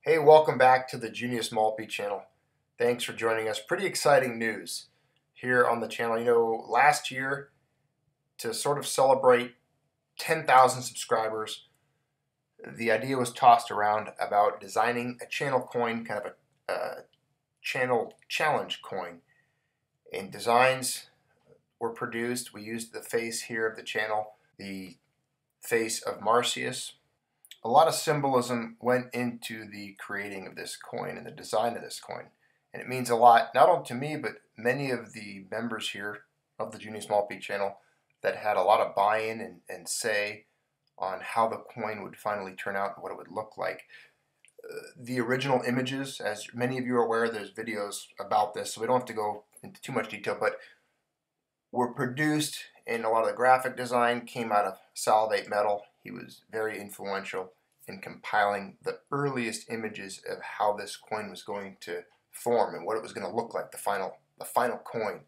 Hey, welcome back to the Junius Maltby channel. Thanks for joining us. Pretty exciting news here on the channel. You know, last year, to sort of celebrate 10,000 subscribers, the idea was tossed around about designing a channel coin, kind of a channel challenge coin. And designs were produced. We used the face here of the channel, the face of Marsyas. A lot of symbolism went into the creating of this coin and the design of this coin. And it means a lot, not only to me, but many of the members here of the Junius Maltby channel that had a lot of buy-in and say on how the coin would finally turn out and what it would look like. The original images, as many of you are aware, there's videos about this, so we don't have to go into too much detail, but were produced, and a lot of the graphic design came out of Salivate Metal. He was very influential in compiling the earliest images of how this coin was going to form and what it was going to look like, the final coin.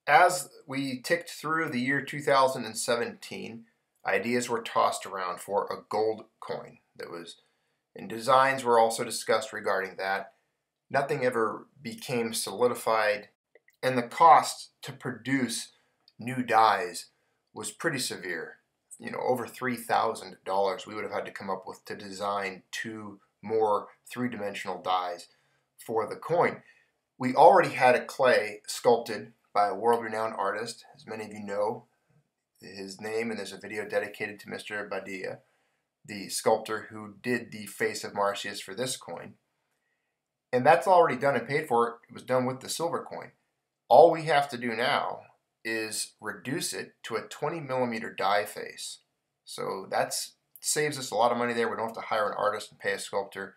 As we ticked through the year 2017, ideas were tossed around for a gold coin and designs were also discussed regarding that. Nothing ever became solidified, and the cost to produce new dies was pretty severe. You know, over $3,000 we would have had to come up with to design two more three-dimensional dies for the coin. We already had a clay sculpted by a world-renowned artist, as many of you know his name, and there's a video dedicated to Mr. Badia, the sculptor who did the face of Marsyas for this coin. And that's already done and paid for. It was done with the silver coin. All we have to do now is reduce it to a 20mm die face. So that saves us a lot of money there. We don't have to hire an artist and pay a sculptor.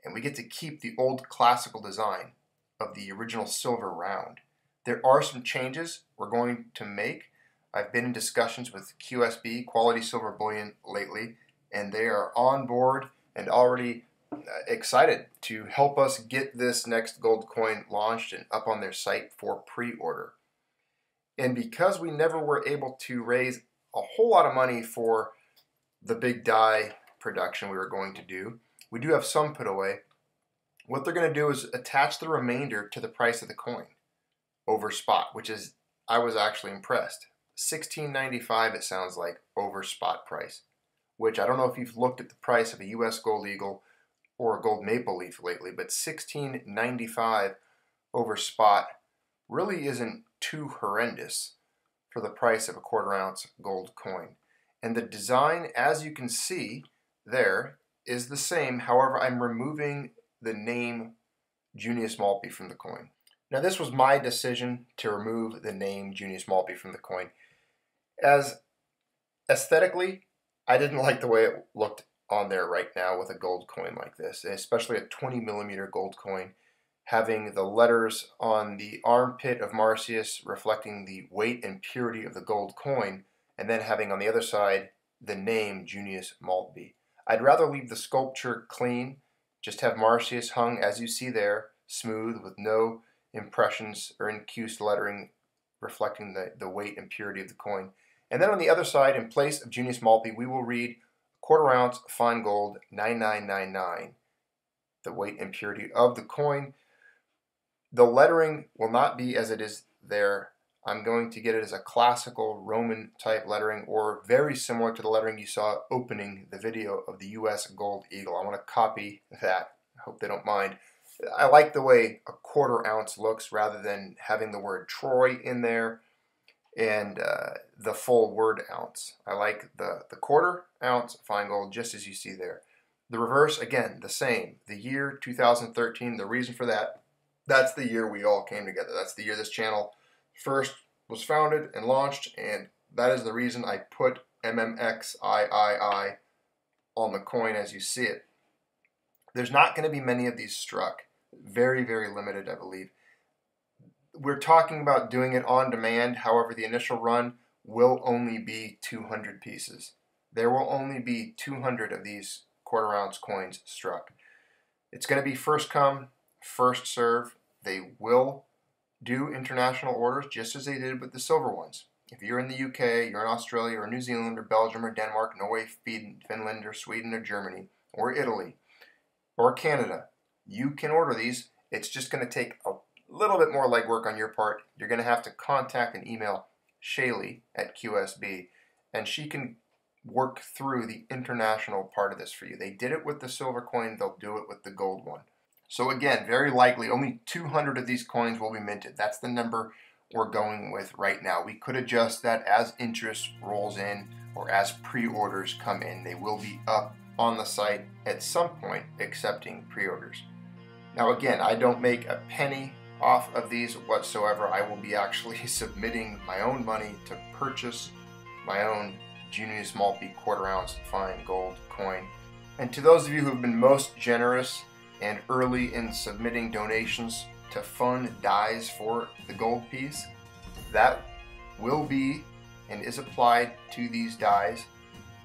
And we get to keep the old classical design of the original silver round. There are some changes we're going to make. I've been in discussions with QSB, Quality Silver Bullion, lately, and they are on board and already excited to help us get this next gold coin launched and up on their site for pre-order. And because we never were able to raise a whole lot of money for the big die production we were going to do, we do have some put away. What they're going to do is attach the remainder to the price of the coin over spot, which is, I was actually impressed. $16.95 it sounds like over spot price, which I don't know if you've looked at the price of a US gold eagle or a gold maple leaf lately, but $16.95 over spot really isn't too horrendous for the price of a quarter-ounce gold coin. And the design, as you can see there, is the same. However, I'm removing the name Junius Maltby from the coin. Now, this was my decision to remove the name Junius Maltby from the coin. As aesthetically, I didn't like the way it looked on there right now with a gold coin like this, especially a 20mm gold coin, having the letters on the armpit of Marsyas reflecting the weight and purity of the gold coin, and then having on the other side the name Junius Maltby. I'd rather leave the sculpture clean, just have Marsyas hung as you see there, smooth, with no impressions or incused lettering reflecting the weight and purity of the coin. And then on the other side, in place of Junius Maltby, we will read quarter-ounce fine gold 9999, the weight and purity of the coin. The lettering will not be as it is there. I'm going to get it as a classical Roman type lettering, or very similar to the lettering you saw opening the video of the US gold eagle. I want to copy that. I hope they don't mind. I like the way a quarter-ounce looks rather than having the word Troy in there and the full word ounce. I like the quarter-ounce fine gold just as you see there. The reverse, again, the same. The year 2013, the reason for that, that's the year we all came together. That's the year this channel first was founded and launched, and that is the reason I put MMXIII on the coin as you see it. There's not going to be many of these struck. Very, very limited, I believe. We're talking about doing it on demand. However, the initial run will only be 200 pieces. There will only be 200 of these quarter-ounce coins struck. It's going to be first come, first serve. They will do international orders just as they did with the silver ones. If you're in the UK, you're in Australia or New Zealand or Belgium or Denmark, Norway, Finland or Sweden or Germany or Italy, or Canada, you can order these. It's just going to take a little bit more legwork on your part. You're going to have to contact and email Shaylee at QSB, and she can work through the international part of this for you. They did it with the silver coin. They'll do it with the gold one. So again, very likely only 200 of these coins will be minted. That's the number we're going with right now. We could adjust that as interest rolls in or as pre-orders come in. They will be up on the site at some point accepting pre-orders. Now again, I don't make a penny off of these whatsoever. I will be actually submitting my own money to purchase my own Junius Maltby quarter-ounce fine gold coin. And to those of you who have been most generous and early in submitting donations to fund dies for the gold piece, that will be and is applied to these dies.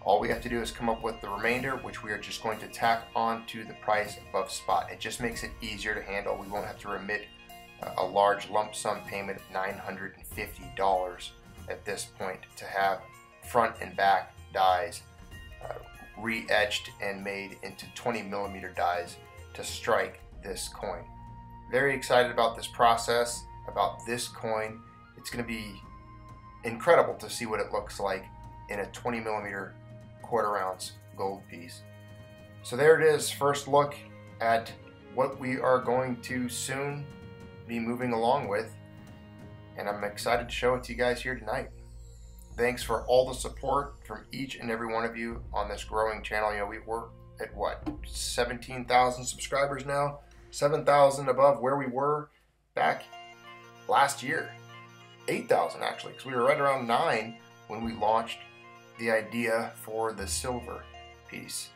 All we have to do is come up with the remainder, which we are just going to tack on to the price above spot. It just makes it easier to handle. We won't have to remit a large lump sum payment of $950 at this point to have front and back dies re-etched and made into 20mm dies to strike this coin. Very excited about this process, about this coin. It's going to be incredible to see what it looks like in a 20mm quarter-ounce gold piece. So there it is, first look at what we are going to soon be moving along with, and I'm excited to show it to you guys here tonight. Thanks for all the support from each and every one of you on this growing channel. You know, we're at what, 17,000 subscribers now, 7,000 above where we were back last year, 8,000 actually, because we were right around 9 when we launched the idea for the silver piece.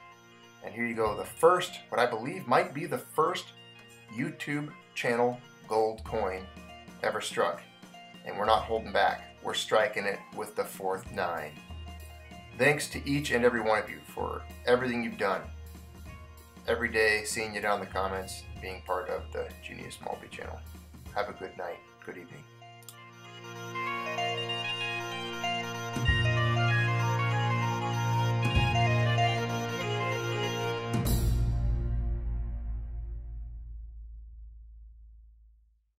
And here you go, the first, what I believe might be the first YouTube channel gold coin ever struck. And we're not holding back. We're striking it with the 4th 9. Thanks to each and every one of you for everything you've done. Every day, seeing you down in the comments, being part of the Junius Maltby channel. Have a good night, good evening.